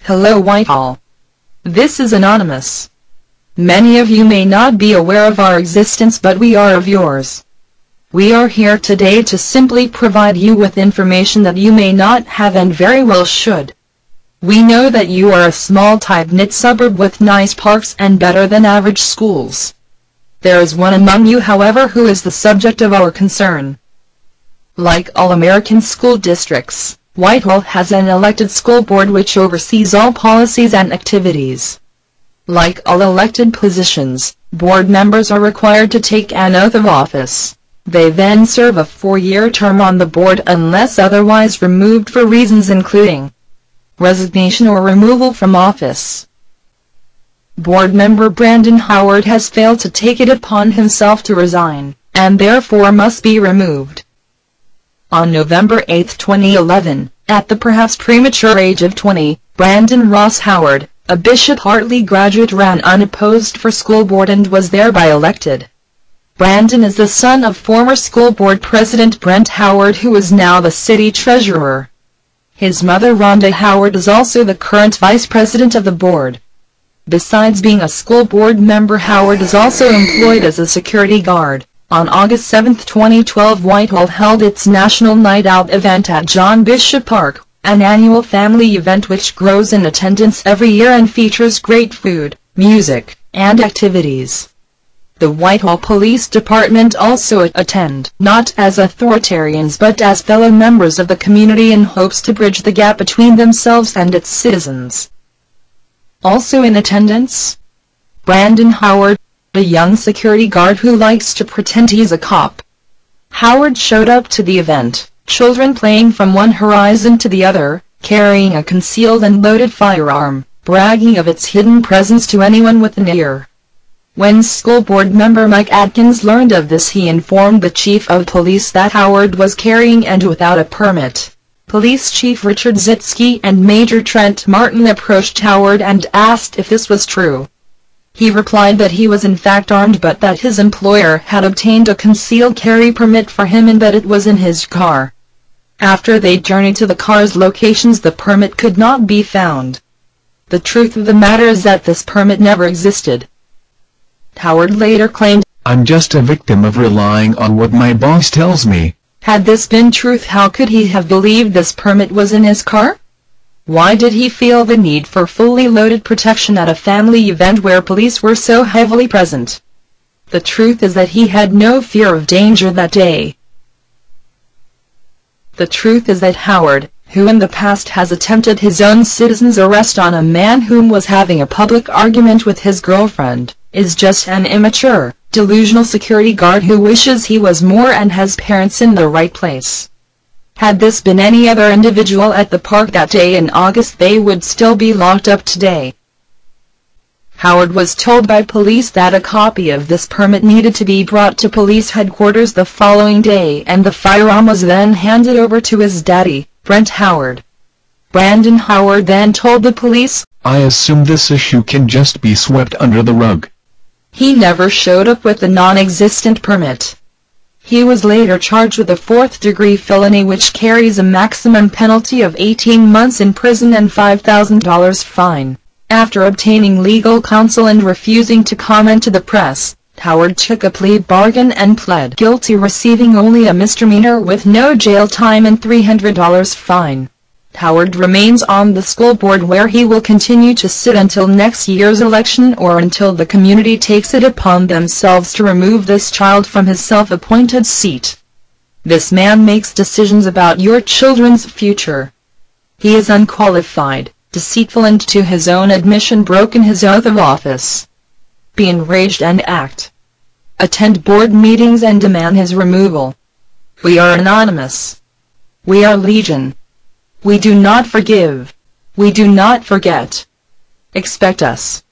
Hello Whitehall. This is anonymous. Many of you may not be aware of our existence, but we are of yours. We are here today to simply provide you with information that you may not have and very well should. We know that you are a small tight-knit suburb with nice parks and better than average schools. There is one among you, however, who is the subject of our concern. Like all American school districts, Whitehall has an elected school board which oversees all policies and activities. Like all elected positions, board members are required to take an oath of office. They then serve a 4-year term on the board unless otherwise removed for reasons including resignation or removal from office. Board member Brandon Howard has failed to take it upon himself to resign, and therefore must be removed. On November 8, 2011, at the perhaps premature age of 20, Brandon Ross Howard, a Bishop Hartley graduate, ran unopposed for school board and was thereby elected. Brandon is the son of former school board president Brent Howard, who is now the city treasurer. His mother Rhonda Howard is also the current vice president of the board. Besides being a school board member, Howard is also employed as a security guard. On August 7, 2012, Whitehall held its National Night Out event at John Bishop Park, an annual family event which grows in attendance every year and features great food, music, and activities. The Whitehall Police Department also attend, not as authoritarians but as fellow members of the community, in hopes to bridge the gap between themselves and its citizens. Also in attendance, Brandon Howard, a young security guard who likes to pretend he's a cop. Howard showed up to the event, children playing from one horizon to the other, carrying a concealed and loaded firearm, bragging of its hidden presence to anyone with an ear. When school board member Mike Adkins learned of this, he informed the chief of police that Howard was carrying and without a permit. Police Chief Richard Zitsky and Major Trent Martin approached Howard and asked if this was true. He replied that he was in fact armed, but that his employer had obtained a concealed carry permit for him and that it was in his car. After they journeyed to the car's locations, the permit could not be found. The truth of the matter is that this permit never existed. Howard later claimed, "I'm just a victim of relying on what my boss tells me." Had this been truth, how could he have believed this permit was in his car? Why did he feel the need for fully loaded protection at a family event where police were so heavily present? The truth is that he had no fear of danger that day. The truth is that Howard, who in the past has attempted his own citizen's arrest on a man whom was having a public argument with his girlfriend, is just an immature, delusional security guard who wishes he was more and has parents in the right place. Had this been any other individual at the park that day in August, they would still be locked up today. Howard was told by police that a copy of this permit needed to be brought to police headquarters the following day, and the firearm was then handed over to his daddy, Brent Howard. Brandon Howard then told the police, "I assume this issue can just be swept under the rug." He never showed up with the non-existent permit. He was later charged with a 4th-degree felony which carries a maximum penalty of 18 months in prison and $5,000 fine. After obtaining legal counsel and refusing to comment to the press, Howard took a plea bargain and pled guilty, receiving only a misdemeanor with no jail time and $300 fine. Howard remains on the school board, where he will continue to sit until next year's election or until the community takes it upon themselves to remove this child from his self-appointed seat. This man makes decisions about your children's future. He is unqualified, deceitful, and to his own admission broken his oath of office. Be enraged and act. Attend board meetings and demand his removal. We are anonymous. We are legion. We do not forgive. We do not forget. Expect us.